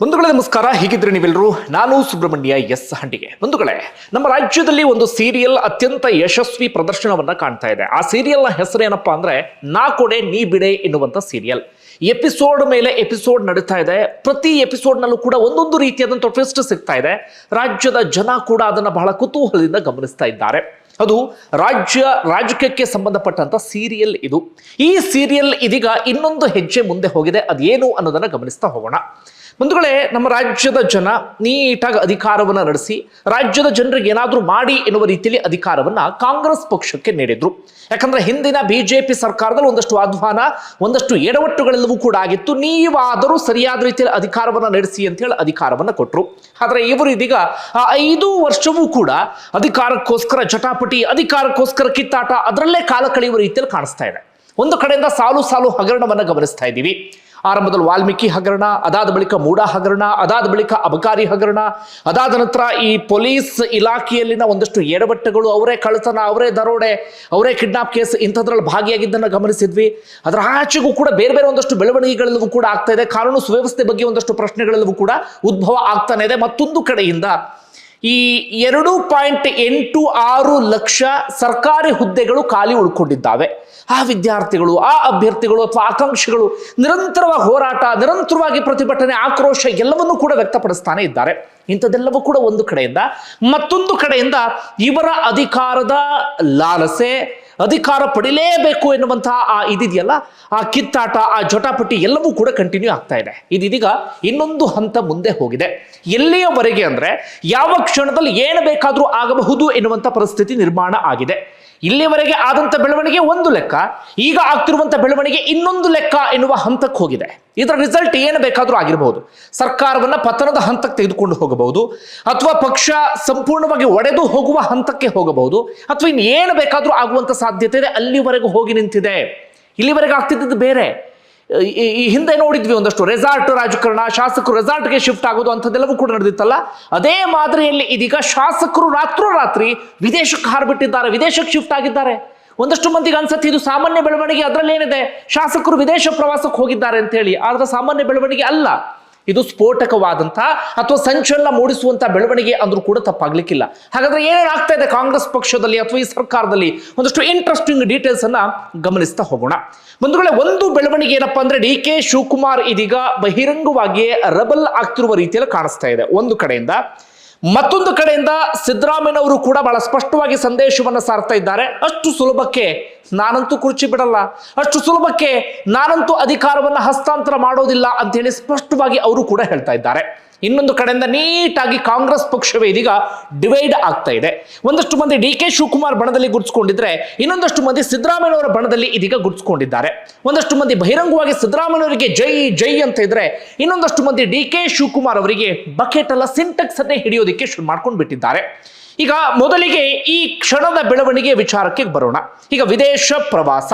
ಬಂಧುಗಳೇ ನಮಸ್ಕಾರ. ಹೇಗಿದ್ರೆ ನೀವೆಲ್ಲರೂ? ನಾನು ಸುಬ್ರಹ್ಮಣ್ಯ ಎಸ್ ಹಂಡಿಗೆ. ಬಂಧುಗಳೇ, ನಮ್ಮ ರಾಜ್ಯದಲ್ಲಿ ಒಂದು ಸೀರಿಯಲ್ ಅತ್ಯಂತ ಯಶಸ್ವಿ ಪ್ರದರ್ಶನವನ್ನ ಕಾಣ್ತಾ ಇದೆ. ಆ ಸೀರಿಯಲ್ನ ಹೆಸರೇನಪ್ಪಾ ಅಂದ್ರೆ ನಾ ಕೊಡೆ ನೀ ಬಿಡೆ ಎನ್ನುವಂತ ಸೀರಿಯಲ್. ಎಪಿಸೋಡ್ ಮೇಲೆ ಎಪಿಸೋಡ್ ನಡೀತಾ ಇದೆ. ಪ್ರತಿ ಎಪಿಸೋಡ್ನಲ್ಲೂ ಕೂಡ ಒಂದೊಂದು ರೀತಿಯಾದಂಥ ಟ್ವಿಸ್ಟ್ ಸಿಗ್ತಾ ಇದೆ. ರಾಜ್ಯದ ಜನ ಕೂಡ ಅದನ್ನ ಬಹಳ ಕುತೂಹಲದಿಂದ ಗಮನಿಸ್ತಾ ಇದ್ದಾರೆ. ಅದು ರಾಜಕೀಯಕ್ಕೆ ಸಂಬಂಧಪಟ್ಟಂತ ಸೀರಿಯಲ್ ಇದು. ಈ ಸೀರಿಯಲ್ ಇದೀಗ ಇನ್ನೊಂದು ಹೆಜ್ಜೆ ಮುಂದೆ ಹೋಗಿದೆ. ಅದೇನು ಅನ್ನೋದನ್ನ ಗಮನಿಸ್ತಾ ಹೋಗೋಣ. ಬಂಧುಗಳೇ, ನಮ್ಮ ರಾಜ್ಯದ ಜನ ನೀಟಾಗಿ ಅಧಿಕಾರವನ್ನು ನಡೆಸಿ ರಾಜ್ಯದ ಜನರಿಗೆ ಏನಾದರೂ ಮಾಡಿ ಎನ್ನುವ ರೀತಿಯಲ್ಲಿ ಅಧಿಕಾರವನ್ನ ಕಾಂಗ್ರೆಸ್ ಪಕ್ಷಕ್ಕೆ ನೀಡಿದ್ರು. ಯಾಕಂದ್ರೆ ಹಿಂದಿನ ಬಿಜೆಪಿ ಸರ್ಕಾರದಲ್ಲಿ ಒಂದಷ್ಟು ಆಹ್ವಾನ, ಒಂದಷ್ಟು ಎಡವಟ್ಟುಗಳೆಲ್ಲವೂ ಕೂಡ ಆಗಿತ್ತು. ನೀವಾದರೂ ಸರಿಯಾದ ರೀತಿಯಲ್ಲಿ ಅಧಿಕಾರವನ್ನ ನಡೆಸಿ ಅಂತ ಹೇಳಿ ಅಧಿಕಾರವನ್ನ ಕೊಟ್ಟರು. ಆದ್ರೆ ಇವರು ಇದೀಗ 5 ವರ್ಷವೂ ಕೂಡ ಅಧಿಕಾರಕ್ಕೋಸ್ಕರ ಜಟಾಪಟಿ, ಅಧಿಕಾರಕ್ಕೋಸ್ಕರ ಕಿತ್ತಾಟ, ಅದರಲ್ಲೇ ಕಾಲ ಕಳೆಯುವ ರೀತಿಯಲ್ಲಿ ಕಾಣಿಸ್ತಾ ಇದೆ. ಒಂದು ಕಡೆಯಿಂದ ಸಾಲು ಸಾಲು ಹಗರಣವನ್ನ ಗಮನಿಸ್ತಾ ಇದ್ದೀವಿ. ಆರಂಭದಲ್ಲಿ ವಾಲ್ಮೀಕಿ ಹಗರಣ, ಅದಾದ ಬಳಿಕ ಮೂಡಾ ಹಗರಣ, ಅದಾದ ಬಳಿಕ ಅಬಕಾರಿ ಹಗರಣ, ಅದಾದ ನಂತರ ಈ ಪೊಲೀಸ್ ಇಲಾಖೆಯಲ್ಲಿನ ಒಂದಷ್ಟು ಎಡವಟ್ಟುಗಳು, ಅವರೇ ಕಳ್ಳತನ, ಅವರೇ ದರೋಡೆ, ಅವರೇ ಕಿಡ್ನಾಪ್ ಕೇಸ್ ಇಂಥದ್ರಲ್ಲಿ ಭಾಗಿಯಾಗಿದ್ದನ್ನು ಗಮನಿಸಿದ್ವಿ. ಅದರ ಆಚೆಗೂ ಕೂಡ ಬೇರೆ ಬೇರೆ ಒಂದಷ್ಟು ಬೆಳವಣಿಗೆಗಳೆಲ್ಲವೂ ಕೂಡ ಆಗ್ತಾ ಇದೆ. ಕಾನೂನು ಸುವ್ಯವಸ್ಥೆ ಬಗ್ಗೆ ಒಂದಷ್ಟು ಪ್ರಶ್ನೆಗಳೆಲ್ಲವೂ ಕೂಡ ಉದ್ಭವ ಆಗ್ತಾನೆ ಇದೆ. ಮತ್ತೊಂದು ಕಡೆಯಿಂದ ಈ 2.86 ಲಕ್ಷ ಸರ್ಕಾರಿ ಹುದ್ದೆಗಳು ಖಾಲಿ ಉಳ್ಕೊಂಡಿದ್ದಾವೆ. ಆ ವಿದ್ಯಾರ್ಥಿಗಳು, ಆ ಅಭ್ಯರ್ಥಿಗಳು ಅಥವಾ ಆಕಾಂಕ್ಷಿಗಳು ನಿರಂತರವಾಗಿ ಹೋರಾಟ, ನಿರಂತರವಾಗಿ ಪ್ರತಿಭಟನೆ, ಆಕ್ರೋಶ ಎಲ್ಲವನ್ನೂ ಕೂಡ ವ್ಯಕ್ತಪಡಿಸ್ತಾನೆ ಇದ್ದಾರೆ. ಇಂಥದ್ದೆಲ್ಲವೂ ಕೂಡ ಒಂದು ಕಡೆಯಿಂದ. ಮತ್ತೊಂದು ಕಡೆಯಿಂದ ಇವರ ಅಧಿಕಾರದ ಲಾಲಸೆ, ಅಧಿಕಾರ ಪಡಿಲೇಬೇಕು ಎನ್ನುವಂತಹ ಇದಿದೆಯಲ್ಲ, ಆ ಕಿತ್ತಾಟ, ಆ ಜಟಾಪಟಿ ಎಲ್ಲವೂ ಕೂಡ ಕಂಟಿನ್ಯೂ ಆಗ್ತಾ ಇದೆ. ಇದೀಗ ಇನ್ನೊಂದು ಹಂತ ಮುಂದೆ ಹೋಗಿದೆ. ಎಲ್ಲಿಯವರೆಗೆ ಅಂದ್ರೆ ಯಾವ ಕ್ಷಣದಲ್ಲಿ ಏನು ಬೇಕಾದರೂ ಆಗಬಹುದು ಎನ್ನುವಂತ ಪರಿಸ್ಥಿತಿ ನಿರ್ಮಾಣ ಆಗಿದೆ. ಇಲ್ಲಿವರೆಗೆ ಆದಂತ ಬೆಳವಣಿಗೆ ಒಂದು ಲೆಕ್ಕ, ಈಗ ಆಗ್ತಿರುವಂತ ಬೆಳವಣಿಗೆ ಇನ್ನೊಂದು ಲೆಕ್ಕ ಎನ್ನುವ ಹಂತಕ್ಕೆ ಹೋಗಿದೆ. ಇದರ ರಿಸಲ್ಟ್ ಏನು ಬೇಕಾದರೂ ಆಗಿರಬಹುದು. ಸರ್ಕಾರವನ್ನ ಪತನದ ಹಂತಕ್ಕೆ ತೆಗೆದುಕೊಂಡು ಹೋಗಬಹುದು, ಅಥವಾ ಪಕ್ಷ ಸಂಪೂರ್ಣವಾಗಿ ಒಡೆದು ಹೋಗುವ ಹಂತಕ್ಕೆ ಹೋಗಬಹುದು, ಅಥವಾ ಇನ್ನು ಏನು ಬೇಕಾದರೂ ಆಗುವಂತ ಸಾಧ್ಯತೆ ಇದೆ. ಅಲ್ಲಿವರೆಗೂ ಹೋಗಿ ನಿಂತಿದೆ. ಇಲ್ಲಿವರೆಗೆ ಆಗ್ತಿದ್ದು ಬೇರೆ. ಈ ಹಿಂದೆ ನೋಡಿದ್ವಿ ಒಂದಷ್ಟು ರೆಸಾರ್ಟ್ ರಾಜಕಾರಣ, ಶಾಸಕರು ರೆಸಾರ್ಟ್ಗೆ ಶಿಫ್ಟ್ ಆಗೋದು ಅಂಥದ್ದೆಲ್ಲವೂ ಕೂಡ ನಡೆದಿತ್ತಲ್ಲ. ಅದೇ ಮಾದರಿಯಲ್ಲಿ ಇದೀಗ ಶಾಸಕರು ರಾತ್ರೋರಾತ್ರಿ ವಿದೇಶಕ್ಕೆ ಹಾರ್ಬಿಟ್ಟಿದ್ದಾರೆ, ವಿದೇಶಕ್ಕೆ ಶಿಫ್ಟ್ ಆಗಿದ್ದಾರೆ. ಒಂದಷ್ಟು ಮಂದಿಗೆ ಅನ್ಸತ್ತೆ ಇದು ಸಾಮಾನ್ಯ ಬೆಳವಣಿಗೆ, ಅದರಲ್ಲೇನಿದೆ, ಶಾಸಕರು ವಿದೇಶ ಪ್ರವಾಸಕ್ಕೆ ಹೋಗಿದ್ದಾರೆ ಅಂತ ಹೇಳಿ. ಆದ್ರೆ ಸಾಮಾನ್ಯ ಬೆಳವಣಿಗೆ ಅಲ್ಲ, ಇದು ಸ್ಫೋಟಕವಾದಂತಹ ಅಥವಾ ಸಂಚಲನ ಮೂಡಿಸುವಂತ ಬೆಳವಣಿಗೆ ಅಂದ್ರೂ ಕೂಡ ತಪ್ಪಾಗ್ಲಿಕ್ಕಿಲ್ಲ. ಹಾಗಾದ್ರೆ ಏನೇನಾಗ್ತಾ ಇದೆ ಕಾಂಗ್ರೆಸ್ ಪಕ್ಷದಲ್ಲಿ ಅಥವಾ ಈ ಸರ್ಕಾರದಲ್ಲಿ, ಒಂದಷ್ಟು ಇಂಟ್ರೆಸ್ಟಿಂಗ್ ಡೀಟೇಲ್ಸ್ ಅನ್ನ ಗಮನಿಸ್ತಾ ಹೋಗೋಣ. ಬಂಧುಗಳೇ, ಒಂದು ಬೆಳವಣಿಗೆ ಏನಪ್ಪಾ ಅಂದ್ರೆ ಡಿ.ಕೆ. ಶಿವಕುಮಾರ್ ಇದೀಗ ಬಹಿರಂಗವಾಗಿಯೇ ರೆಬಲ್ ಆಗ್ತಿರುವ ರೀತಿಯಲ್ಲಿ ಕಾಣಿಸ್ತಾ ಇದೆ ಒಂದು ಕಡೆಯಿಂದ. ಮತ್ತೊಂದು ಕಡೆಯಿಂದ ಸಿದ್ದರಾಮಯ್ಯನವರು ಕೂಡ ಬಹಳ ಸ್ಪಷ್ಟವಾಗಿ ಸಂದೇಶವನ್ನು ಸಾರ್ತಾ ಇದ್ದಾರೆ. ಅಷ್ಟು ಸುಲಭಕ್ಕೆ ನಾನಂತೂ ಕುರ್ಚಿ ಬಿಡಲ್ಲ, ಅಷ್ಟು ಸುಲಭಕ್ಕೆ ನಾನಂತೂ ಅಧಿಕಾರವನ್ನು ಹಸ್ತಾಂತರ ಮಾಡೋದಿಲ್ಲ ಅಂತ ಹೇಳಿ ಸ್ಪಷ್ಟವಾಗಿ ಅವರು ಕೂಡ ಹೇಳ್ತಾ ಇದ್ದಾರೆ. ಇನ್ನೊಂದು ಕಡೆಯಿಂದ ನೀಟಾಗಿ ಕಾಂಗ್ರೆಸ್ ಪಕ್ಷವೇ ಇದೀಗ ಡಿವೈಡ್ ಆಗ್ತಾ ಇದೆ. ಒಂದಷ್ಟು ಮಂದಿ ಡಿ.ಕೆ. ಶಿವಕುಮಾರ್ ಬಣದಲ್ಲಿ ಗುರುತಿಸಿಕೊಂಡಿದ್ರೆ, ಇನ್ನೊಂದಷ್ಟು ಮಂದಿ ಸಿದ್ದರಾಮಯ್ಯನವರ ಬಣದಲ್ಲಿ ಇದೀಗ ಗುರುತಿಸಿಕೊಂಡಿದ್ದಾರೆ. ಒಂದಷ್ಟು ಮಂದಿ ಬಹಿರಂಗವಾಗಿ ಸಿದ್ದರಾಮಯ್ಯನವರಿಗೆ ಜೈ ಜೈ ಅಂತ ಇದ್ರೆ, ಇನ್ನೊಂದಷ್ಟು ಮಂದಿ ಡಿ.ಕೆ. ಶಿವಕುಮಾರ್ ಅವರಿಗೆ ಬಕೆಟ್ ಅಲ್ಲ ಸಿಂಟೆಕ್ಸ್ ಅನ್ನೇ ಹಿಡಿಯೋದಕ್ಕೆ ಶುರು ಮಾಡ್ಕೊಂಡು ಬಿಟ್ಟಿದ್ದಾರೆ. ಈಗ ಮೊದಲಿಗೆ ಈ ಕ್ಷಣದ ಬೆಳವಣಿಗೆ ವಿಚಾರಕ್ಕೆ ಬರೋಣ. ಈಗ ವಿದೇಶ ಪ್ರವಾಸ,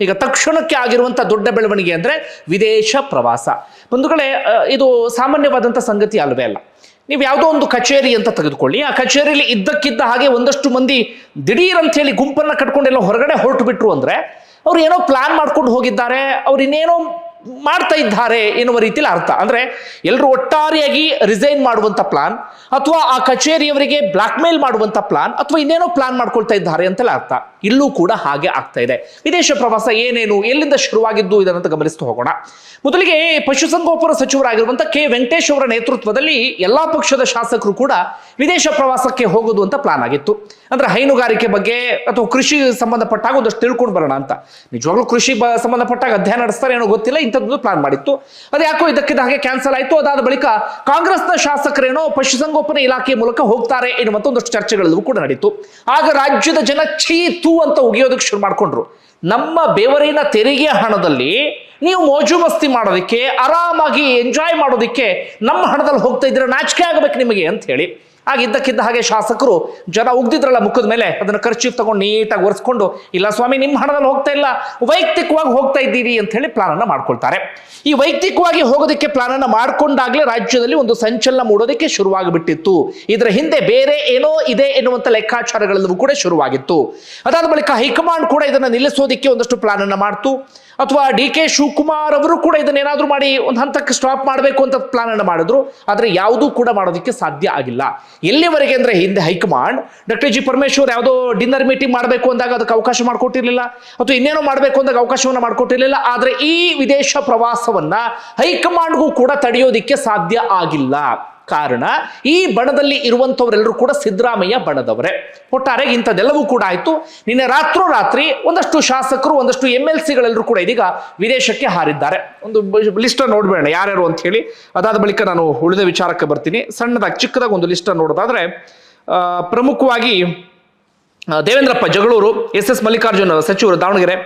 ಈಗ ತಕ್ಷಣಕ್ಕೆ ಆಗಿರುವಂತಹ ದೊಡ್ಡ ಬೆಳವಣಿಗೆ ಅಂದ್ರೆ ವಿದೇಶ ಪ್ರವಾಸ. ಬಂಧುಗಳೇ, ಇದು ಸಾಮಾನ್ಯವಾದಂಥ ಸಂಗತಿ ಅಲ್ವೇ ಅಲ್ಲ. ನೀವು ಯಾವುದೋ ಒಂದು ಕಚೇರಿ ಅಂತ ತೆಗೆದುಕೊಳ್ಳಿ, ಆ ಕಚೇರಿಯಲ್ಲಿ ಇದ್ದಕ್ಕಿದ್ದ ಹಾಗೆ ಒಂದಷ್ಟು ಮಂದಿ ದಿಢೀರ್ ಅಂತ ಹೇಳಿ ಗುಂಪನ್ನ ಕಟ್ಕೊಂಡೆಲ್ಲ ಹೊರಗಡೆ ಹೊರಟು ಬಿಟ್ರು ಅಂದ್ರೆ, ಅವ್ರು ಏನೋ ಪ್ಲಾನ್ ಮಾಡ್ಕೊಂಡು ಹೋಗಿದ್ದಾರೆ, ಅವ್ರು ಇನ್ನೇನೋ ಮಾಡ್ತಾ ಇದ್ದಾರೆ ಎನ್ನುವ ರೀತಿಯಲ್ಲಿ ಅರ್ಥ. ಅಂದ್ರೆ ಎಲ್ಲರೂ ಒಟ್ಟಾರೆಯಾಗಿ ರಿಸೈನ್ ಮಾಡುವಂತ ಪ್ಲಾನ್, ಅಥವಾ ಆ ಕಚೇರಿಯವರಿಗೆ ಬ್ಲಾಕ್ ಮೇಲ್ ಮಾಡುವಂತ ಪ್ಲಾನ್, ಅಥವಾ ಇನ್ನೇನೋ ಪ್ಲಾನ್ ಮಾಡ್ಕೊಳ್ತಾ ಇದ್ದಾರೆ ಅಂತೆಲ್ಲ ಅರ್ಥ. ಇಲ್ಲೂ ಕೂಡ ಹಾಗೆ ಆಗ್ತಾ ಇದೆ. ವಿದೇಶ ಪ್ರವಾಸ ಏನೇನು, ಎಲ್ಲಿಂದ ಶುರುವಾಗಿದ್ದು ಇದನ್ನಂತ ಗಮನಿಸ್ತಾ ಹೋಗೋಣ. ಮೊದಲಿಗೆ ಪಶುಸಂಗೋಪನಾ ಸಚಿವರಾಗಿರುವಂತ ಕೆ. ವೆಂಕಟೇಶ್ ಅವರ ನೇತೃತ್ವದಲ್ಲಿ ಎಲ್ಲಾ ಪಕ್ಷದ ಶಾಸಕರು ಕೂಡ ವಿದೇಶ ಪ್ರವಾಸಕ್ಕೆ ಹೋಗೋದು ಅಂತ ಪ್ಲಾನ್ ಆಗಿತ್ತು. ಅಂದ್ರೆ ಹೈನುಗಾರಿಕೆ ಬಗ್ಗೆ ಅಥವಾ ಕೃಷಿ ಸಂಬಂಧಪಟ್ಟಾಗ ಒಂದಷ್ಟು ತಿಳ್ಕೊಂಡು ಬರೋಣ ಅಂತ. ನಿಜವಾಗ್ಲೂ ಕೃಷಿ ಸಂಬಂಧಪಟ್ಟಾಗ ಅಧ್ಯಯನ ನಡೆಸ್ತಾರೆ ಏನೋ ಗೊತ್ತಿಲ್ಲ, ಇಂಥದ್ದು ಪ್ಲಾನ್ ಮಾಡಿತ್ತು. ಅದು ಯಾಕೋ ಇದಕ್ಕಿದ್ದ ಹಾಗೆ ಕ್ಯಾನ್ಸಲ್ ಆಯ್ತು. ಅದಾದ ಬಳಿಕ ಕಾಂಗ್ರೆಸ್ನ ಶಾಸಕರೇನೋ ಪಶುಸಂಗೋಪನಾ ಇಲಾಖೆ ಮೂಲಕ ಹೋಗ್ತಾರೆ ಎನ್ನುವಂತ ಒಂದಷ್ಟು ಚರ್ಚೆಗಳೆಲ್ಲವೂ ಕೂಡ ನಡೀತು. ಆಗ ರಾಜ್ಯದ ಜನ ಚೀತು ಅಂತ ಉಗಿಯೋದಕ್ಕೆ ಶುರು ಮಾಡ್ಕೊಂಡ್ರು. ನಮ್ಮ ಬೆವರಿನ ತೆರಿಗೆ ಹಣದಲ್ಲಿ ನೀವು ಮೋಜು ಮಸ್ತಿ ಮಾಡೋದಕ್ಕೆ, ಆರಾಮಾಗಿ ಎಂಜಾಯ್ ಮಾಡೋದಕ್ಕೆ ನಮ್ಮ ಹಣದಲ್ಲಿ ಹೋಗ್ತಾ ಇದ್ರೆ ನಾಚಿಕೆ ಆಗಬೇಕು ನಿಮಗೆ ಅಂತ ಹೇಳಿ. ಆಗಿದ್ದಕ್ಕಿದ್ದ ಹಾಗೆ ಶಾಸಕರು ಜನ ಉಗ್ದಿದ್ರಲ್ಲ ಮುಖದ ಮೇಲೆ, ಅದನ್ನ ಖರ್ಚು ತಗೊಂಡು ನೀಟಾಗಿ ಒರೆಸ್ಕೊಂಡು, ಇಲ್ಲ ಸ್ವಾಮಿ ನಿಮ್ಮ ಹಣದಲ್ಲಿ ಹೋಗ್ತಾ ಇಲ್ಲ, ವೈಯಕ್ತಿಕವಾಗಿ ಹೋಗ್ತಾ ಇದ್ದೀವಿ ಅಂತ ಹೇಳಿ ಪ್ಲಾನ್ ಅನ್ನ ಮಾಡ್ಕೊಳ್ತಾರೆ. ಈ ವೈಯಕ್ತಿಕವಾಗಿ ಹೋಗೋದಕ್ಕೆ ಪ್ಲಾನ್ ಅನ್ನ ಮಾಡ್ಕೊಂಡಾಗ್ಲೇ ರಾಜ್ಯದಲ್ಲಿ ಒಂದು ಸಂಚಲನ ಮೂಡೋದಕ್ಕೆ ಶುರುವಾಗಿಬಿಟ್ಟಿತ್ತು. ಇದರ ಹಿಂದೆ ಬೇರೆ ಏನೋ ಇದೆ ಎನ್ನುವಂತ ಲೆಕ್ಕಾಚಾರಗಳೆಲ್ಲವೂ ಕೂಡ ಶುರುವಾಗಿತ್ತು. ಅದಾದ ಬಳಿಕ ಹೈಕಮಾಂಡ್ ಕೂಡ ಇದನ್ನ ನಿಲ್ಲಿಸೋದಕ್ಕೆ ಒಂದಷ್ಟು ಪ್ಲಾನ್ ಅನ್ನ ಮಾಡ್ತು. ಅಥವಾ ಡಿ ಕೆ ಶಿವಕುಮಾರ್ ಅವರು ಕೂಡ ಇದನ್ನೇನಾದ್ರೂ ಮಾಡಿ ಒಂದು ಹಂತಕ್ಕೆ ಸ್ಟಾಪ್ ಮಾಡಬೇಕು ಅಂತ ಪ್ಲಾನ್ ಅನ್ನು ಮಾಡಿದ್ರು. ಆದರೆ ಯಾವುದೂ ಕೂಡ ಮಾಡೋದಕ್ಕೆ ಸಾಧ್ಯ ಆಗಿಲ್ಲ. ಎಲ್ಲಿವರೆಗೆ ಅಂದ್ರೆ ಹಿಂದೆ ಹೈಕಮಾಂಡ್ ಡಾಕ್ಟರ್ ಜಿ ಪರಮೇಶ್ವರ್ ಯಾವುದೋ ಡಿನ್ನರ್ ಮೀಟಿಂಗ್ ಮಾಡಬೇಕು ಅಂದಾಗ ಅದಕ್ಕೆ ಅವಕಾಶ ಮಾಡಿಕೊಟ್ಟಿರಲಿಲ್ಲ, ಅಥವಾ ಇನ್ನೇನೋ ಮಾಡಬೇಕು ಅಂದಾಗ ಅವಕಾಶವನ್ನು ಮಾಡಿಕೊಟ್ಟಿರಲಿಲ್ಲ. ಆದರೆ ಈ ವಿದೇಶ ಪ್ರವಾಸವನ್ನ ಹೈಕಮಾಂಡ್ಗೂ ಕೂಡ ತಡೆಯೋದಿಕ್ಕೆ ಸಾಧ್ಯ ಆಗಿಲ್ಲ. ಕಾರಣ ಈ ಬಣದಲ್ಲಿ ಇರುವಂತವರೆಲ್ಲರೂ ಕೂಡ ಸಿದ್ದರಾಮಯ್ಯ ಬಣದವರೇ. ಒಟ್ಟಾರೆ ಇಂಥದ್ದೆಲ್ಲವೂ ಕೂಡ ಆಯ್ತು. ನಿನ್ನೆ ರಾತ್ರಿ ಒಂದಷ್ಟು ಶಾಸಕರು, ಒಂದಷ್ಟು MLCಗಳೆಲ್ಲರೂ ಕೂಡ ಇದೀಗ ವಿದೇಶಕ್ಕೆ ಹಾರಿದ್ದಾರೆ. ಒಂದು ಲಿಸ್ಟ್ ನೋಡ್ಬೇಡ ಯಾರ್ಯಾರು ಅಂತ ಹೇಳಿ, ಅದಾದ ಬಳಿಕ ನಾನು ಉಳಿದ ವಿಚಾರಕ್ಕೆ ಬರ್ತೀನಿ. ಸಣ್ಣದಾಗಿ ಚಿಕ್ಕದಾಗಿ ಒಂದು ಲಿಸ್ಟ್ ನೋಡೋದಾದ್ರೆ ಪ್ರಮುಖವಾಗಿ ದೇವೇಂದ್ರಪ್ಪ ಜಗಳೂರು, SS ಮಲ್ಲಿಕಾರ್ಜುನ್ ಸಚಿವರು ದಾವಣಗೆರೆ,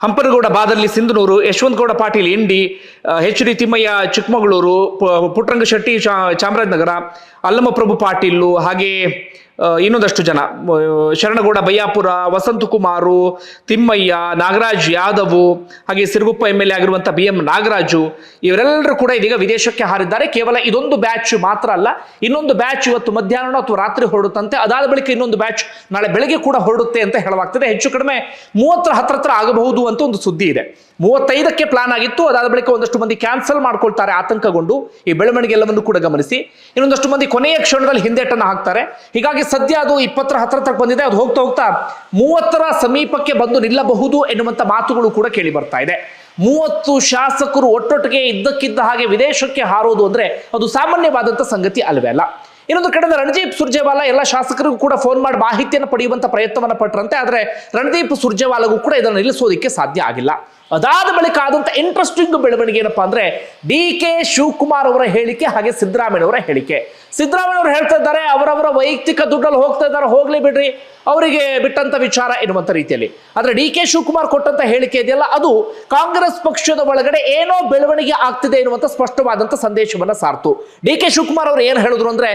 ಹಂಪನಗೌಡ ಬಾದರ್ಲಿ ಸಿಂಧನೂರು, ಯಶವಂತಗೌಡ ಪಾಟೀಲ್ ಇಂಡಿ, HD ತಿಮ್ಮಯ್ಯ ಚಿಕ್ಕಮಗಳೂರು, ಪುಟ್ಟರಂಗ ಶೆಟ್ಟಿ ಚಾಮರಾಜನಗರ, ಅಲ್ಲಮಪ್ರಭು ಪಾಟೀಲು, ಹಾಗೆ ಇನ್ನೊಂದಷ್ಟು ಜನ ಶರಣಗೌಡ ಬಯ್ಯಾಪುರ, ವಸಂತಕುಮಾರು, ತಿಮ್ಮಯ್ಯ, ನಾಗರಾಜ್ ಯಾದವ್, ಹಾಗೆ ಸಿರುಗುಪ್ಪ MLA ಆಗಿರುವಂಥ BM ನಾಗರಾಜು, ಇವರೆಲ್ಲರೂ ಕೂಡ ಇದೀಗ ವಿದೇಶಕ್ಕೆ ಹಾರಿದ್ದಾರೆ. ಕೇವಲ ಇದೊಂದು ಬ್ಯಾಚ್ ಮಾತ್ರ ಅಲ್ಲ, ಇನ್ನೊಂದು ಬ್ಯಾಚ್ ಇವತ್ತು ಮಧ್ಯಾಹ್ನ ಅಥವಾ ರಾತ್ರಿ ಹೊರಡುತ್ತಂತೆ. ಅದಾದ ಬಳಿಕ ಇನ್ನೊಂದು ಬ್ಯಾಚ್ ನಾಳೆ ಬೆಳಗ್ಗೆ ಕೂಡ ಹೊರಡುತ್ತೆ ಅಂತ ಹೇಳಲಾಗ್ತದೆ. ಹೆಚ್ಚು ಕಡಿಮೆ 30 ಹತ್ರ ಆಗಬಹುದು ಅಂತ ಒಂದು ಸುದ್ದಿ ಇದೆ. 35ಕ್ಕೆ ಪ್ಲಾನ್ ಆಗಿತ್ತು. ಅದಾದ ಬಳಿಕ ಒಂದಷ್ಟು ಮಂದಿ ಕ್ಯಾನ್ಸಲ್ ಮಾಡ್ಕೊಳ್ತಾರೆ ಆತಂಕಗೊಂಡು. ಈ ಬೆಳವಣಿಗೆ ಎಲ್ಲವನ್ನು ಕೂಡ ಗಮನಿಸಿ ಇನ್ನೊಂದಷ್ಟು ಮಂದಿ ಕೊನೆಯ ಕ್ಷಣದಲ್ಲಿ ಹಿಂದೇಟನ್ನು ಹಾಕ್ತಾರೆ. ಹೀಗಾಗಿ ಸದ್ಯ ಅದು 20 ಹತ್ರಕ್ಕೆ ಬಂದಿದೆ. ಅದು ಹೋಗ್ತಾ ಹೋಗ್ತಾ 30 ಸಮೀಪಕ್ಕೆ ಬಂದು ನಿಲ್ಲಬಹುದು ಎನ್ನುವಂತ ಮಾತುಗಳು ಕೂಡ ಕೇಳಿ ಬರ್ತಾ ಇದೆ. 30 ಶಾಸಕರು ಒಟ್ಟೊಟ್ಟಿಗೆ ಇದ್ದಕ್ಕಿದ್ದ ಹಾಗೆ ವಿದೇಶಕ್ಕೆ ಹಾರೋದು ಅಂದ್ರೆ ಅದು ಸಾಮಾನ್ಯವಾದಂತ ಸಂಗತಿ ಅಲ್ವೇ ಅಲ್ಲ. ಇನ್ನೊಂದು ಕಡೆ ರಣದೀಪ್ ಸುರ್ಜೇವಾಲಾ ಎಲ್ಲ ಶಾಸಕರಿಗೂ ಕೂಡ ಫೋನ್ ಮಾಡಿ ಮಾಹಿತಿಯನ್ನು ಪಡೆಯುವಂತ ಪ್ರಯತ್ನವನ್ನ ಪಟ್ಟರಂತೆ. ಆದ್ರೆ ರಣದೀಪ್ ಸುರ್ಜೇವಾಲಾಗೂ ಕೂಡ ಇದನ್ನು ನಿಲ್ಲಿಸೋದಿಕ್ಕೆ ಸಾಧ್ಯ ಆಗಿಲ್ಲ. ಅದಾದ ಬಳಿಕ ಆದಂತ ಇಂಟ್ರೆಸ್ಟಿಂಗ್ ಬೆಳವಣಿಗೆ ಏನಪ್ಪಾ ಅಂದ್ರೆ DK ಶಿವಕುಮಾರ್ ಅವರ ಹೇಳಿಕೆ, ಹಾಗೆ ಸಿದ್ದರಾಮಯ್ಯನವರ ಹೇಳಿಕೆ. ಸಿದ್ದರಾಮಯ್ಯವರು ಹೇಳ್ತಾ ಇದ್ದಾರೆ ಅವರವರ ವೈಯಕ್ತಿಕ ದುಡ್ಡಲ್ಲಿ ಹೋಗ್ತಾ ಇದ್ದಾರೆ, ಹೋಗ್ಲಿ ಬಿಡ್ರಿ, ಅವರಿಗೆ ಬಿಟ್ಟಂತ ವಿಚಾರ ಎನ್ನುವಂತ ರೀತಿಯಲ್ಲಿ. ಆದ್ರೆ DK ಶಿವಕುಮಾರ್ ಕೊಟ್ಟಂತ ಹೇಳಿಕೆ ಇದೆಯಲ್ಲ, ಅದು ಕಾಂಗ್ರೆಸ್ ಪಕ್ಷದ ಒಳಗಡೆ ಏನೋ ಬೆಳವಣಿಗೆ ಆಗ್ತಿದೆ ಎನ್ನುವಂತ ಸ್ಪಷ್ಟವಾದಂತ ಸಂದೇಶವನ್ನ ಸಾರ್ತು. DK ಶಿವಕುಮಾರ್ ಅವರು ಏನ್ ಹೇಳಿದ್ರು ಅಂದ್ರೆ,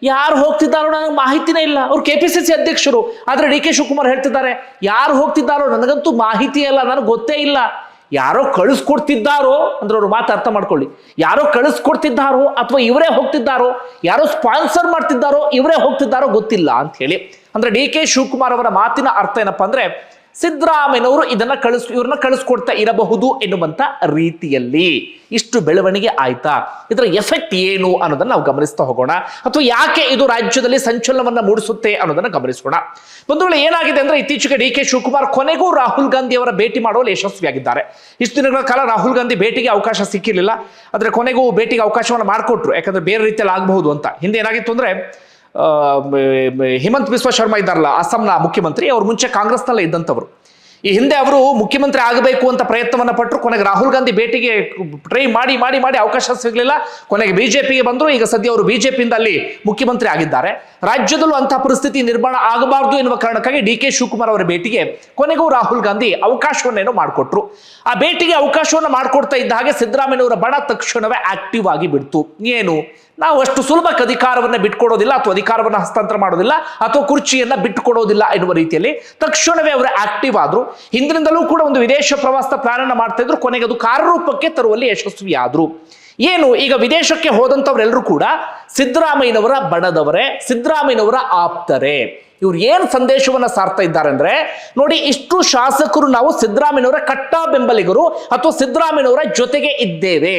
ಯಾರು ಹೋಗ್ತಿದ್ದಾರೋ ನನಗೆ ಮಾಹಿತಿನೇ ಇಲ್ಲ. ಅವ್ರು KPCC ಅಧ್ಯಕ್ಷರು. ಆದ್ರೆ DK ಶಿವಕುಮಾರ್ ಹೇಳ್ತಿದ್ದಾರೆ ಯಾರು ಹೋಗ್ತಿದ್ದಾರೋ ನನಗಂತೂ ಮಾಹಿತಿ ಇಲ್ಲ, ನನಗೆ ಗೊತ್ತೇ ಇಲ್ಲ. ಯಾರೋ ಕಳಿಸ್ಕೊಡ್ತಿದ್ದಾರೋ ಅಂದ್ರೆ ಅವ್ರು ಮಾತು ಅರ್ಥ ಮಾಡ್ಕೊಳ್ಳಿ. ಯಾರೋ ಕಳಿಸ್ಕೊಡ್ತಿದ್ದಾರೋ ಅಥವಾ ಇವರೇ ಹೋಗ್ತಿದ್ದಾರೋ, ಯಾರೋ ಸ್ಪಾನ್ಸರ್ ಮಾಡ್ತಿದ್ದಾರೋ, ಇವರೇ ಹೋಗ್ತಿದ್ದಾರೋ ಗೊತ್ತಿಲ್ಲ ಅಂತ ಹೇಳಿ. ಅಂದ್ರೆ DK ಶಿವಕುಮಾರ್ ಅವರ ಮಾತಿನ ಅರ್ಥ ಏನಪ್ಪಾ ಅಂದ್ರೆ, ಸಿದ್ದರಾಮಯ್ಯನವರು ಇವ್ರನ್ನ ಕಳಿಸ್ಕೊಡ್ತಾ ಇರಬಹುದು ಎನ್ನುವಂತ ರೀತಿಯಲ್ಲಿ ಇಷ್ಟು ಬೆಳವಣಿಗೆ ಆಯ್ತಾ. ಇದರ ಎಫೆಕ್ಟ್ ಏನು ಅನ್ನೋದನ್ನ ನಾವು ಗಮನಿಸ್ತಾ ಹೋಗೋಣ, ಅಥವಾ ಯಾಕೆ ಇದು ರಾಜ್ಯದಲ್ಲಿ ಸಂಚಲನವನ್ನ ಮೂಡಿಸುತ್ತೆ ಅನ್ನೋದನ್ನ ಗಮನಿಸೋಣ. ಬಂಧುಗಳು, ಏನಾಗಿದೆ ಅಂದ್ರೆ ಇತ್ತೀಚೆಗೆ DK ಶಿವಕುಮಾರ್ ಕೊನೆಗೂ ರಾಹುಲ್ ಗಾಂಧಿ ಅವರ ಭೇಟಿ ಮಾಡುವಲ್ಲಿ ಯಶಸ್ವಿಯಾಗಿದ್ದಾರೆ. ಇಷ್ಟು ದಿನಗಳ ಕಾಲ ರಾಹುಲ್ ಗಾಂಧಿ ಭೇಟಿಗೆ ಅವಕಾಶ ಸಿಕ್ಕಿರಲಿಲ್ಲ. ಆದ್ರೆ ಕೊನೆಗೂ ಭೇಟಿಗೆ ಅವಕಾಶವನ್ನು ಮಾಡಿಕೊಟ್ರು. ಯಾಕಂದ್ರೆ ಬೇರೆ ರೀತಿಯಲ್ಲಿ ಆಗಬಹುದು ಅಂತ. ಹಿಂದೆ ಏನಾಗಿತ್ತು ಅಂದ್ರೆ ಹಿಮಂತ್ ಬಿಸ್ವಾ ಶರ್ಮಾ ಇದ್ದಾರಲ್ಲ, ಅಸ್ಸಾಂನ ಮುಖ್ಯಮಂತ್ರಿ, ಅವ್ರು ಮುಂಚೆ ಕಾಂಗ್ರೆಸ್ನಲ್ಲೇ ಇದ್ದಂಥವ್ರು. ಈ ಹಿಂದೆ ಅವರು ಮುಖ್ಯಮಂತ್ರಿ ಆಗಬೇಕು ಅಂತ ಪ್ರಯತ್ನವನ್ನ ಪಟ್ಟರು. ಕೊನೆಗೆ ರಾಹುಲ್ ಗಾಂಧಿ ಭೇಟಿಗೆ ಟ್ರೈ ಮಾಡಿ ಮಾಡಿ ಮಾಡಿ ಅವಕಾಶ ಸಿಗಲಿಲ್ಲ. ಕೊನೆಗೆ ಬಿಜೆಪಿಗೆ ಬಂದರು. ಈಗ ಸದ್ಯ ಅವರು ಬಿಜೆಪಿಯಿಂದ ಅಲ್ಲಿ ಮುಖ್ಯಮಂತ್ರಿ ಆಗಿದ್ದಾರೆ. ರಾಜ್ಯದಲ್ಲೂ ಅಂತಹ ಪರಿಸ್ಥಿತಿ ನಿರ್ಮಾಣ ಆಗಬಾರದು ಎನ್ನುವ ಕಾರಣಕ್ಕಾಗಿ DK ಶಿವಕುಮಾರ್ ಅವರ ಭೇಟಿಗೆ ಕೊನೆಗೂ ರಾಹುಲ್ ಗಾಂಧಿ ಅವಕಾಶವನ್ನೇನೋ ಮಾಡಿಕೊಟ್ರು. ಆ ಭೇಟಿಗೆ ಅವಕಾಶವನ್ನು ಮಾಡಿಕೊಡ್ತಾ ಇದ್ದ ಹಾಗೆ ಸಿದ್ದರಾಮಯ್ಯನವರ ಬಣ ತಕ್ಷಣವೇ ಆಕ್ಟಿವ್ ಆಗಿ ಬಿಡ್ತು. ಏನು, ನಾವು ಅಷ್ಟು ಸುಲಭಕ್ಕೆ ಅಧಿಕಾರವನ್ನ ಬಿಟ್ಕೊಡೋದಿಲ್ಲ, ಅಥವಾ ಅಧಿಕಾರವನ್ನ ಹಸ್ತಾಂತರ ಮಾಡೋದಿಲ್ಲ, ಅಥವಾ ಕುರ್ಚಿಯನ್ನ ಬಿಟ್ಟುಕೊಡೋದಿಲ್ಲ ಎನ್ನುವ ರೀತಿಯಲ್ಲಿ ತಕ್ಷಣವೇ ಅವರು ಆಕ್ಟಿವ್ ಆದ್ರು. ಹಿಂದಿನಿಂದಲೂ ಕೂಡ ಒಂದು ವಿದೇಶ ಪ್ರವಾಸದ ಪ್ಲಾನ್ ಅನ್ನ ಮಾಡ್ತಾ ಇದ್ರು. ಕೊನೆಗೆ ಅದು ಕಾರ್ಯರೂಪಕ್ಕೆ ತರುವಲ್ಲಿ ಯಶಸ್ವಿಯಾದ್ರು. ಏನು, ಈಗ ವಿದೇಶಕ್ಕೆ ಹೋದಂತವರೆಲ್ಲರೂ ಕೂಡ ಸಿದ್ದರಾಮಯ್ಯನವರ ಬಣದವರೇ, ಸಿದ್ದರಾಮಯ್ಯನವರ ಆಪ್ತರೇ. ಇವ್ರು ಏನ್ ಸಂದೇಶವನ್ನ ಸಾರ್ತಾ ಇದ್ದಾರೆ ಅಂದ್ರೆ, ನೋಡಿ, ಇಷ್ಟು ಶಾಸಕರು ನಾವು ಸಿದ್ದರಾಮಯ್ಯನವರ ಕಟ್ಟ ಬೆಂಬಲಿಗರು ಅಥವಾ ಸಿದ್ದರಾಮಯ್ಯನವರ ಜೊತೆಗೆ ಇದ್ದೇವೆ.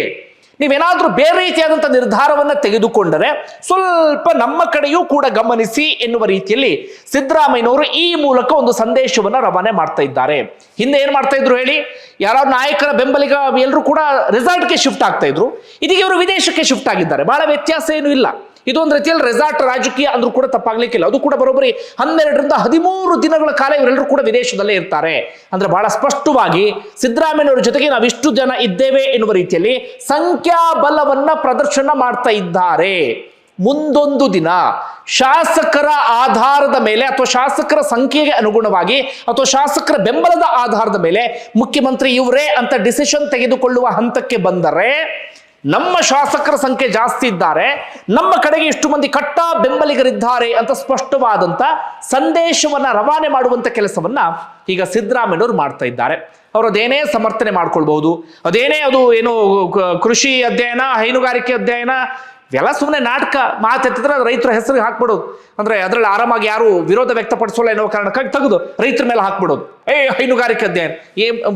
ನೀವೇನಾದ್ರೂ ಬೇರೆ ರೀತಿಯಾದಂತಹ ನಿರ್ಧಾರವನ್ನ ತೆಗೆದುಕೊಂಡರೆ ಸ್ವಲ್ಪ ನಮ್ಮ ಕಡೆಯೂ ಕೂಡ ಗಮನಿಸಿ ಎನ್ನುವ ರೀತಿಯಲ್ಲಿ ಸಿದ್ದರಾಮಯ್ಯನವರು ಈ ಮೂಲಕ ಒಂದು ಸಂದೇಶವನ್ನ ರವಾನೆ ಮಾಡ್ತಾ ಇದ್ದಾರೆ. ಹಿಂದೆ ಏನ್ ಮಾಡ್ತಾ ಇದ್ರು ಹೇಳಿ, ಯಾರೋ ನಾಯಕರ ಬೆಂಬಲಿಗ ಎಲ್ಲರೂ ಕೂಡ ರೆಸಾರ್ಟ್ಗೆ ಶಿಫ್ಟ್ ಆಗ್ತಾ ಇದ್ರು. ಇದೀಗ ಇವರು ವಿದೇಶಕ್ಕೆ ಶಿಫ್ಟ್ ಆಗಿದ್ದಾರೆ. ಬಹಳ ವ್ಯತ್ಯಾಸ ಏನು ಇಲ್ಲ. ಇದೊಂದು ರೀತಿಯಲ್ಲಿ ರೆಸಾರ್ಟ್ ರಾಜಕೀಯ ಅಂದ್ರೂ ಕೂಡ ತಪ್ಪಾಗ್ಲಿಕ್ಕಿಲ್ಲ. ಅದು ಕೂಡ ಬರೋಬ್ಬರಿ 12ರಿಂದ 13 ದಿನಗಳ ಕಾಲ ಇವರೆಲ್ಲರೂ ಕೂಡ ವಿದೇಶದಲ್ಲೇ ಇರ್ತಾರೆ. ಅಂದ್ರೆ ಬಹಳ ಸ್ಪಷ್ಟವಾಗಿ ಸಿದ್ದರಾಮಯ್ಯನವರ ಜೊತೆಗೆ ನಾವಿಷ್ಟು ಜನ ಇದ್ದೇವೆ ಎನ್ನುವ ರೀತಿಯಲ್ಲಿ ಸಂಖ್ಯಾಬಲವನ್ನ ಪ್ರದರ್ಶನ ಮಾಡ್ತಾ ಇದ್ದಾರೆ. ಮುಂದೊಂದು ದಿನ ಶಾಸಕರ ಆಧಾರದ ಮೇಲೆ ಅಥವಾ ಶಾಸಕರ ಸಂಖ್ಯೆಗೆ ಅನುಗುಣವಾಗಿ ಅಥವಾ ಶಾಸಕರ ಬೆಂಬಲದ ಆಧಾರದ ಮೇಲೆ ಮುಖ್ಯಮಂತ್ರಿ ಇವರೇ ಅಂತ ಡಿಸಿಷನ್ ತೆಗೆದುಕೊಳ್ಳುವ ಹಂತಕ್ಕೆ ಬಂದರೆ, ನಮ್ಮ ಶಾಸಕರ ಸಂಖ್ಯೆ ಜಾಸ್ತಿ ಇದ್ದಾರೆ, ನಮ್ಮ ಕಡೆಗೆ ಇಷ್ಟು ಮಂದಿ ಕಟ್ಟ ಬೆಂಬಲಿಗರಿದ್ದಾರೆ ಅಂತ ಸ್ಪಷ್ಟವಾದಂತ ಸಂದೇಶವನ್ನ ರವಾನೆ ಮಾಡುವಂತ ಕೆಲಸವನ್ನ ಈಗ ಸಿದ್ದರಾಮಯ್ಯನವರು ಮಾಡ್ತಾ ಇದ್ದಾರೆ. ಅವರು ಅದೇನೇ ಸಮರ್ಥನೆ ಮಾಡ್ಕೊಳ್ಬಹುದು, ಅದೇನೇ ಅದು ಏನು ಕೃಷಿ ಅಧ್ಯಯನ, ಹೈನುಗಾರಿಕೆ ಅಧ್ಯಯನ, ಇವೆಲ್ಲ ಸುಮ್ಮನೆ ನಾಟಕ. ಮಾತೆತ್ತಿದ್ರೆ ರೈತರ ಹೆಸರಿಗೆ ಹಾಕ್ಬಿಡೋದು, ಅಂದ್ರೆ ಅದರಲ್ಲಿ ಆರಾಮಾಗಿ ಯಾರು ವಿರೋಧ ವ್ಯಕ್ತಪಡಿಸೋಲ್ಲ ಎನ್ನುವ ಕಾರಣಕ್ಕಾಗಿ ತೆಗೆದು ರೈತರ ಮೇಲೆ ಹಾಕ್ಬಿಡೋದು. ಹೈನುಗಾರಿಕೆ ಅಧ್ಯಯನ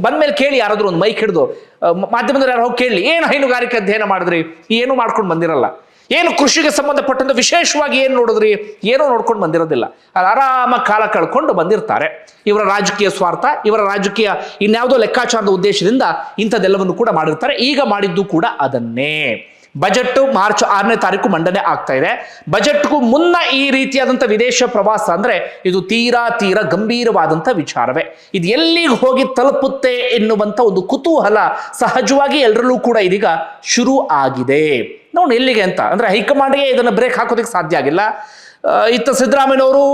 ಬಂದ್ಮೇಲೆ ಕೇಳಿ, ಯಾರಾದ್ರೂ ಒಂದು ಮೈಕ್ ಹಿಡಿದು ಮಾಧ್ಯಮದಲ್ಲಿ ಯಾರು ಹೋಗಿ ಕೇಳಿ, ಏನು ಹೈನುಗಾರಿಕೆ ಅಧ್ಯಯನ ಮಾಡಿದ್ರಿ? ಏನು ಮಾಡ್ಕೊಂಡು ಬಂದಿರಲ್ಲ. ಏನು ಕೃಷಿಗೆ ಸಂಬಂಧಪಟ್ಟಂತ ವಿಶೇಷವಾಗಿ ಏನು ನೋಡಿದ್ರಿ? ಏನೋ ನೋಡ್ಕೊಂಡು ಬಂದಿರೋದಿಲ್ಲ. ಅದು ಆರಾಮಾಗಿ ಕಾಲ ಕಳ್ಕೊಂಡು ಬಂದಿರ್ತಾರೆ. ಇವರ ರಾಜಕೀಯ ಸ್ವಾರ್ಥ, ಇವರ ರಾಜಕೀಯ ಇನ್ಯಾವುದೋ ಲೆಕ್ಕಾಚಾರದ ಉದ್ದೇಶದಿಂದ ಇಂಥದ್ದೆಲ್ಲವನ್ನು ಕೂಡ ಮಾಡಿರ್ತಾರೆ. ಈಗ ಮಾಡಿದ್ದು ಕೂಡ ಅದನ್ನೇ. ಬಜೆಟ್ ಮಾರ್ಚ್ 6ನೇ ತಾರೀಕು ಮಂಡನೆ ಆಗ್ತಾ ಇದೆ. ಬಜೆಟ್ಗೂ ಮುನ್ನ ಈ ರೀತಿಯಾದಂಥ ವಿದೇಶ ಪ್ರವಾಸ ಅಂದ್ರೆ ಇದು ತೀರಾ ಗಂಭೀರವಾದಂಥ ವಿಚಾರವೇ. ಇದು ಎಲ್ಲಿಗೆ ಹೋಗಿ ತಲುಪುತ್ತೆ ಎನ್ನುವಂಥ ಒಂದು ಕುತೂಹಲ ಸಹಜವಾಗಿ ಎಲ್ಲರಲ್ಲೂ ಕೂಡ ಇದೀಗ ಶುರು ಆಗಿದೆ. ನೋಡಿ ಎಲ್ಲಿಗೆ ಅಂತ ಅಂದ್ರೆ ಹೈಕಮಾಂಡ್ಗೆ ಇದನ್ನು ಬ್ರೇಕ್ ಹಾಕೋದಕ್ಕೆ ಸಾಧ್ಯ ಆಗಿಲ್ಲ. ಇತ್ತ ಸಿದ್ದರಾಮಯ್ಯನವರು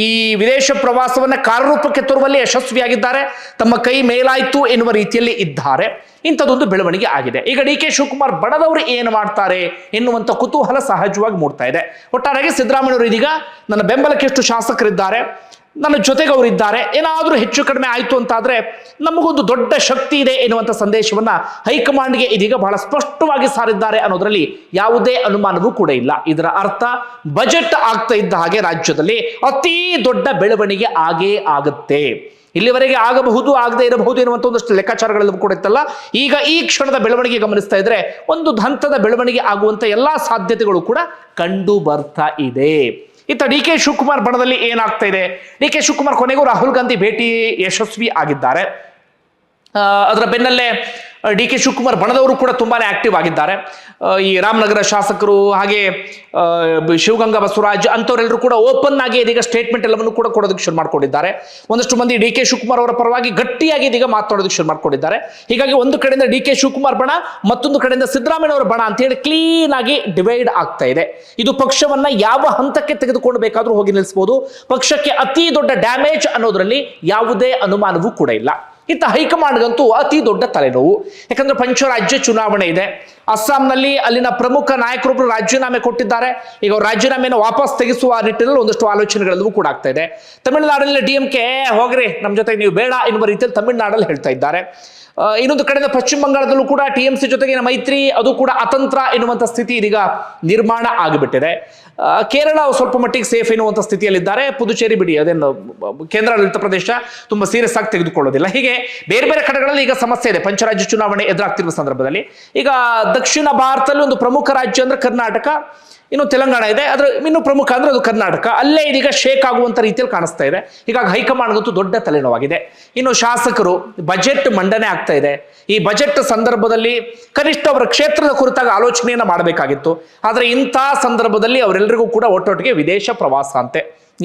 ಈ ವಿದೇಶ ಪ್ರವಾಸವನ್ನ ಕಾರ್ಯರೂಪಕ್ಕೆ ತರುವಲ್ಲಿ ಯಶಸ್ವಿಯಾಗಿದ್ದಾರೆ. ತಮ್ಮ ಕೈ ಮೇಲಾಯ್ತು ಎನ್ನುವ ರೀತಿಯಲ್ಲಿ ಇದ್ದಾರೆ. ಇಂಥದ್ದೊಂದು ಬೆಳವಣಿಗೆ ಆಗಿದೆ. ಈಗ ಡಿ ಕೆ ಶಿವಕುಮಾರ್ ಬಣದವರು ಏನು ಮಾಡ್ತಾರೆ ಎನ್ನುವಂಥ ಕುತೂಹಲ ಸಹಜವಾಗಿ ಮೂಡ್ತಾ ಇದೆ. ಒಟ್ಟಾರೆಯಾಗಿ ಸಿದ್ದರಾಮಯ್ಯವರು ಇದೀಗ ನನ್ನ ಬೆಂಬಲಕ್ಕೆ ಎಷ್ಟು ಶಾಸಕರಿದ್ದಾರೆ, ನನ್ನ ಜೊತೆಗೆ ಅವರಿದ್ದಾರೆ, ಏನಾದರೂ ಹೆಚ್ಚು ಕಡಿಮೆ ಆಯಿತು ಅಂತಾದ್ರೆ ನಮಗೊಂದು ದೊಡ್ಡ ಶಕ್ತಿ ಇದೆ ಎನ್ನುವಂಥ ಸಂದೇಶವನ್ನ ಹೈಕಮಾಂಡ್ಗೆ ಇದೀಗ ಬಹಳ ಸ್ಪಷ್ಟವಾಗಿ ಸಾರಿದ್ದಾರೆ ಅನ್ನೋದರಲ್ಲಿ ಯಾವುದೇ ಅನುಮಾನವೂ ಕೂಡ ಇಲ್ಲ. ಇದರ ಅರ್ಥ ಬಜೆಟ್ ಆಗ್ತಾ ಇದ್ದ ಹಾಗೆ ರಾಜ್ಯದಲ್ಲಿ ಅತಿ ದೊಡ್ಡ ಬೆಳವಣಿಗೆ ಆಗೇ ಆಗುತ್ತೆ. ಇಲ್ಲಿವರೆಗೆ ಆಗಬಹುದು, ಆಗದೆ ಇರಬಹುದು ಎನ್ನುವಂಥ ಒಂದಷ್ಟು ಲೆಕ್ಕಾಚಾರಗಳೆಲ್ಲವೂ ಕೂಡ ಇತ್ತಲ್ಲ, ಈಗ ಈ ಕ್ಷಣದ ಬೆಳವಣಿಗೆ ಗಮನಿಸ್ತಾ ಇದ್ರೆ ಒಂದು ಹಂತದ ಬೆಳವಣಿಗೆ ಆಗುವಂತ ಎಲ್ಲಾ ಸಾಧ್ಯತೆಗಳು ಕೂಡ ಕಂಡು ಬರ್ತಾ ಇದೆ. ಇತ್ತ ಡಿ ಕೆ ಶಿವಕುಮಾರ್ ಬಣದಲ್ಲಿ ಏನಾಗ್ತಾ ಇದೆ? ಡಿ ಕೆ ಶಿವಕುಮಾರ್ ಕೊನೆಗೂ ರಾಹುಲ್ ಗಾಂಧಿ ಭೇಟಿ ಯಶಸ್ವಿ ಆಗಿದ್ದಾರೆ. ಅದರ ಬೆನ್ನಲ್ಲೇ ಡಿ ಕೆ ಶಿವಕುಮಾರ್ ಬಣದವರು ಕೂಡ ತುಂಬಾನೇ ಆಕ್ಟಿವ್ ಆಗಿದ್ದಾರೆ. ಈ ರಾಮನಗರ ಶಾಸಕರು ಹಾಗೆ ಶಿವಗಂಗಾ ಬಸವರಾಜ್ ಅಂತವರೆಲ್ಲರೂ ಕೂಡ ಓಪನ್ ಆಗಿ ಇದೀಗ ಸ್ಟೇಟ್ಮೆಂಟ್ ಎಲ್ಲವನ್ನು ಕೂಡ ಕೊಡೋದಕ್ಕೆ ಶುರು ಮಾಡ್ಕೊಂಡಿದ್ದಾರೆ. ಒಂದಷ್ಟು ಮಂದಿ ಡಿ ಕೆ ಶಿವಕುಮಾರ್ ಅವರ ಪರವಾಗಿ ಗಟ್ಟಿಯಾಗಿ ಇದೀಗ ಮಾತನಾಡೋದಕ್ಕೆ ಶುರು ಮಾಡ್ಕೊಂಡಿದ್ದಾರೆ. ಹೀಗಾಗಿ ಒಂದು ಕಡೆಯಿಂದ ಡಿ ಕೆ ಶಿವಕುಮಾರ್ ಬಣ, ಮತ್ತೊಂದು ಕಡೆಯಿಂದ ಸಿದ್ದರಾಮಯ್ಯ ಅವರ ಬಣ ಅಂತ ಹೇಳಿ ಕ್ಲೀನ್ ಆಗಿ ಡಿವೈಡ್ ಆಗ್ತಾ ಇದೆ. ಇದು ಪಕ್ಷವನ್ನ ಯಾವ ಹಂತಕ್ಕೆ ತೆಗೆದುಕೊಂಡು ಬೇಕಾದ್ರೂ ಹೋಗಿ ನಿಲ್ಲಿಸಬಹುದು. ಪಕ್ಷಕ್ಕೆ ಅತಿ ದೊಡ್ಡ ಡ್ಯಾಮೇಜ್ ಅನ್ನೋದ್ರಲ್ಲಿ ಯಾವುದೇ ಅನುಮಾನವೂ ಕೂಡ ಇಲ್ಲ. ಇತ್ತ ಹೈಕಮಾಂಡ್ಗಂತೂ ಅತಿ ದೊಡ್ಡ ತಲೆನೋವು. ಯಾಕಂದ್ರೆ ಪಂಚರಾಜ್ಯ ಚುನಾವಣೆ ಇದೆ. ಅಸ್ಸಾಂನಲ್ಲಿ ಅಲ್ಲಿನ ಪ್ರಮುಖ ನಾಯಕರೊಬ್ಬರು ರಾಜೀನಾಮೆ ಕೊಟ್ಟಿದ್ದಾರೆ. ಈಗ ಅವ್ರ ರಾಜೀನಾಮೆಯನ್ನು ವಾಪಸ್ ತೆಗೆಸುವ ನಿಟ್ಟಿನಲ್ಲಿ ಒಂದಷ್ಟು ಆಲೋಚನೆಗಳೆಲ್ಲವೂ ಕೂಡ ಆಗ್ತಾ ಇದೆ. ತಮಿಳುನಾಡಿನಲ್ಲಿ DMK ಹೋಗ್ರಿ ನಮ್ಮ ಜೊತೆಗೆ ನೀವು ಬೇಡ ಎನ್ನುವ ರೀತಿಯಲ್ಲಿ ತಮಿಳುನಾಡಲ್ಲಿ ಹೇಳ್ತಾ ಇದ್ದಾರೆ. ಇನ್ನೊಂದು ಕಡೆಯಿಂದ ಪಶ್ಚಿಮ ಬಂಗಾಳದಲ್ಲೂ ಕೂಡ TMC ಜೊತೆಗಿನ ಮೈತ್ರಿ ಅದು ಕೂಡ ಅತಂತ್ರ ಎನ್ನುವಂಥ ಸ್ಥಿತಿ ಇದೀಗ ನಿರ್ಮಾಣ ಆಗಿಬಿಟ್ಟಿದೆ. ಕೇರಳ ಸ್ವಲ್ಪ ಮಟ್ಟಿಗೆ ಸೇಫ್ ಎನ್ನುವಂಥ ಸ್ಥಿತಿಯಲ್ಲಿದ್ದಾರೆ. ಪುದುಚೇರಿ ಬಿಡಿ, ಅದೇನು ಕೇಂದ್ರಾಡಳಿತ ಪ್ರದೇಶ ತುಂಬಾ ಸೀರಿಯಸ್ ಆಗಿ ತೆಗೆದುಕೊಳ್ಳೋದಿಲ್ಲ. ಹೀಗೆ ಬೇರೆ ಬೇರೆ ಕಡೆಗಳಲ್ಲಿ ಈಗ ಸಮಸ್ಯೆ ಇದೆ. ಪಂಚರಾಜ್ಯ ಚುನಾವಣೆ ಎದುರಾಗ್ತಿರುವ ಸಂದರ್ಭದಲ್ಲಿ ಈಗ ದಕ್ಷಿಣ ಭಾರತದಲ್ಲಿ ಒಂದು ಪ್ರಮುಖ ರಾಜ್ಯ ಅಂದ್ರೆ ಕರ್ನಾಟಕ, ಇನ್ನು ತೆಲಂಗಾಣ ಇದೆ. ಅದ್ರ ಇನ್ನು ಪ್ರಮುಖ ಅಂದ್ರೆ ಅದು ಕರ್ನಾಟಕ. ಅಲ್ಲೇ ಇದೀಗ ಶೇಕ್ ಆಗುವಂತ ರೀತಿಯಲ್ಲಿ ಕಾಣಿಸ್ತಾ ಇದೆ. ಹೀಗಾಗಿ ಹೈಕಮಾಂಡ್ಗಂತೂ ದೊಡ್ಡ ತಲೆನೋವಾಗಿದೆ. ಇನ್ನು ಶಾಸಕರು ಬಜೆಟ್ ಮಂಡನೆ ಆಗ್ತಾ ಇದೆ. ಈ ಬಜೆಟ್ ಸಂದರ್ಭದಲ್ಲಿ ಕನಿಷ್ಠ ಅವರ ಕ್ಷೇತ್ರದ ಕುರಿತಾಗಿ ಆಲೋಚನೆಯನ್ನ ಮಾಡಬೇಕಾಗಿತ್ತು. ಆದ್ರೆ ಇಂಥ ಸಂದರ್ಭದಲ್ಲಿ ಅವರೆಲ್ಲರಿಗೂ ಕೂಡ ಒಟ್ಟೊಟ್ಟಿಗೆ ವಿದೇಶ ಪ್ರವಾಸ ಅಂತೆ.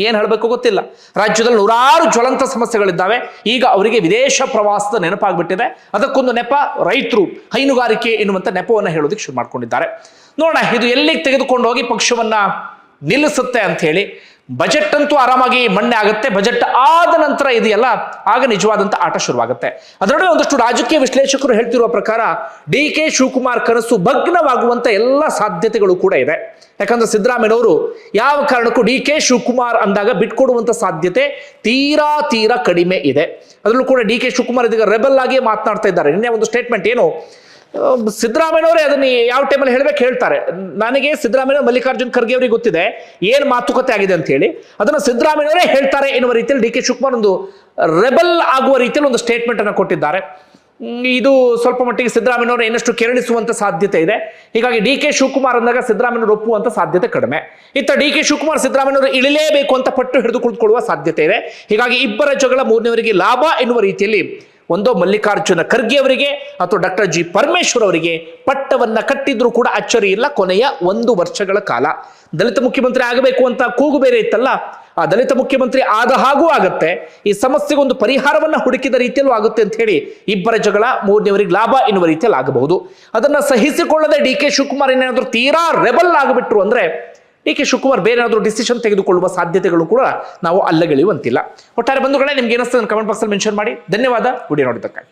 ಏನ್ ಹೇಳಬೇಕು ಗೊತ್ತಿಲ್ಲ. ರಾಜ್ಯದಲ್ಲಿ ನೂರಾರು ಜ್ವಲಂತ ಸಮಸ್ಯೆಗಳಿದ್ದಾವೆ. ಈಗ ಅವರಿಗೆ ವಿದೇಶ ಪ್ರವಾಸದ ನೆನಪಾಗ್ಬಿಟ್ಟಿದೆ. ಅದಕ್ಕೊಂದು ನೆಪ ರೈತರು, ಹೈನುಗಾರಿಕೆ ಎನ್ನುವಂತ ನೆಪವನ್ನ ಹೇಳೋದಕ್ಕೆ ಶುರು ಮಾಡ್ಕೊಂಡಿದ್ದಾರೆ. ನೋಡೋಣ ಇದು ಎಲ್ಲಿಗೆ ತೆಗೆದುಕೊಂಡು ಹೋಗಿ ಪಕ್ಷವನ್ನ ನಿಲ್ಲಿಸುತ್ತೆ ಅಂತ ಹೇಳಿ. ಬಜೆಟ್ ಅಂತೂ ಆರಾಮಾಗಿ ಮಣ್ಣೆ ಆಗುತ್ತೆ. ಬಜೆಟ್ ಆದ ನಂತರ ಇದೆಯಲ್ಲ, ಆಗ ನಿಜವಾದಂತ ಆಟ ಶುರುವಾಗುತ್ತೆ. ಅದರೊಳಗೆ ಒಂದಷ್ಟು ರಾಜಕೀಯ ವಿಶ್ಲೇಷಕರು ಹೇಳ್ತಿರುವ ಪ್ರಕಾರ ಡಿ ಕೆ ಶಿವಕುಮಾರ್ ಕನಸು ಭಗ್ನವಾಗುವಂತ ಎಲ್ಲ ಸಾಧ್ಯತೆಗಳು ಕೂಡ ಇದೆ. ಯಾಕಂದ್ರೆ ಸಿದ್ದರಾಮಯ್ಯನವರು ಯಾವ ಕಾರಣಕ್ಕೂ ಡಿ ಕೆ ಶಿವಕುಮಾರ್ ಅಂದಾಗ ಬಿಟ್ಕೊಡುವಂತ ಸಾಧ್ಯತೆ ತೀರಾ ಕಡಿಮೆ ಇದೆ. ಅದರಲ್ಲೂ ಕೂಡ ಡಿ ಕೆ ಶಿವಕುಮಾರ್ ಇದೀಗ ರೆಬಲ್ ಆಗಿ ಮಾತನಾಡ್ತಾ ಇದ್ದಾರೆ. ನಿನ್ನೆ ಒಂದು ಸ್ಟೇಟ್ಮೆಂಟ್ ಏನು, ಸಿದ್ದರಾಮಯ್ಯನವರೇ ಅದನ್ನ ಯಾವ ಟೈಮಲ್ಲಿ ಹೇಳ್ತಾರೆ. ನನಗೆ ಸಿದ್ದರಾಮಯ್ಯ ಮಲ್ಲಿಕಾರ್ಜುನ್ ಖರ್ಗೆ ಅವರಿಗೆ ಗೊತ್ತಿದೆ ಏನ್ ಮಾತುಕತೆ ಆಗಿದೆ ಅಂತ ಹೇಳಿ. ಅದನ್ನ ಸಿದ್ದರಾಮಯ್ಯನವರೇ ಹೇಳ್ತಾರೆ ಎನ್ನುವ ರೀತಿಯಲ್ಲಿ ಡಿ ಕೆ ಶಿವಕುಮಾರ್ ಒಂದು ರೆಬಲ್ ಆಗುವ ರೀತಿಯಲ್ಲಿ ಒಂದು ಸ್ಟೇಟ್ಮೆಂಟ್ ಅನ್ನು ಕೊಟ್ಟಿದ್ದಾರೆ. ಇದು ಸ್ವಲ್ಪ ಮಟ್ಟಿಗೆ ಸಿದ್ದರಾಮಯ್ಯನವರು ಇನ್ನಷ್ಟು ಕೆರಳಿಸುವಂತ ಸಾಧ್ಯತೆ ಇದೆ. ಹೀಗಾಗಿ ಡಿ ಕೆ ಶಿವಕುಮಾರ್ ಅಂದಾಗ ಸಿದ್ದರಾಮಯ್ಯನವರು ಒಪ್ಪುವಂತ ಸಾಧ್ಯತೆ ಕಡಿಮೆ. ಇತ್ತ ಡಿ ಕೆ ಶಿವಕುಮಾರ್ ಸಿದ್ದರಾಮಯ್ಯನವರು ಇಳಿಲೇಬೇಕು ಅಂತ ಪಟ್ಟು ಹಿಡಿದು ಕುಳಿತುಕೊಳ್ಳುವ ಸಾಧ್ಯತೆ ಇದೆ. ಹೀಗಾಗಿ ಇಬ್ಬರ ಜಗಳ ಮೂರನೇವರಿಗೆ ಲಾಭ ಎನ್ನುವ ರೀತಿಯಲ್ಲಿ ಒಂದೋ ಮಲ್ಲಿಕಾರ್ಜುನ ಖರ್ಗೆ ಅವರಿಗೆ ಅಥವಾ ಡಾಕ್ಟರ್ ಜಿ ಪರಮೇಶ್ವರ್ ಅವರಿಗೆ ಪಟ್ಟವನ್ನ ಕಟ್ಟಿದ್ರು ಕೂಡ ಅಚ್ಚರಿ ಇಲ್ಲ. ಕೊನೆಯ 1 ವರ್ಷಗಳ ಕಾಲ ದಲಿತ ಮುಖ್ಯಮಂತ್ರಿ ಆಗಬೇಕು ಅಂತ ಕೂಗು ಬೇರೆ ಇತ್ತಲ್ಲ, ಆ ದಲಿತ ಮುಖ್ಯಮಂತ್ರಿ ಆದ ಹಾಗೂ ಆಗತ್ತೆ. ಈ ಸಮಸ್ಯೆಗೆ ಒಂದು ಪರಿಹಾರವನ್ನ ಹುಡುಕಿದ ರೀತಿಯಲ್ಲೂ ಆಗುತ್ತೆ ಅಂತ ಹೇಳಿ ಇಬ್ಬರ ಜಗಳ ಮೂರನೇವರಿಗೆ ಲಾಭ ಎನ್ನುವ ರೀತಿಯಲ್ಲಿ ಆಗಬಹುದು. ಅದನ್ನ ಸಹಿಸಿಕೊಳ್ಳದೆ ಡಿ ಕೆ ಶಿವಕುಮಾರ್ ಏನಾದರೂ ತೀರಾ ರೆಬಲ್ ಆಗಿಬಿಟ್ರು ಅಂದ್ರೆ ಡಿ ಕೆ ಶಿವಕುಮಾರ್ ಬೇರೆ ಏನಾದರೂ ಡಿಸಿಷನ್ ತೆಗೆದುಕೊಳ್ಳುವ ಸಾಧ್ಯತೆಗಳು ಕೂಡ ನಾವು ಅಲ್ಲಗೆಳೆಯುವಂತಿಲ್ಲ. ಒಟ್ಟಾರೆ ಬಂಧುಗಳೇ, ನಿಮ್ಗೆ ಏನಿಸ್ತದೆ ಕಮೆಂಟ್ ಬಾಕ್ಸ್ ಅಲ್ಲಿ ಮೆನ್ಷನ್ ಮಾಡಿ. ಧನ್ಯವಾದ ವಿಡಿಯೋ ನೋಡಿದ್ದಕ್ಕಾಗಿ.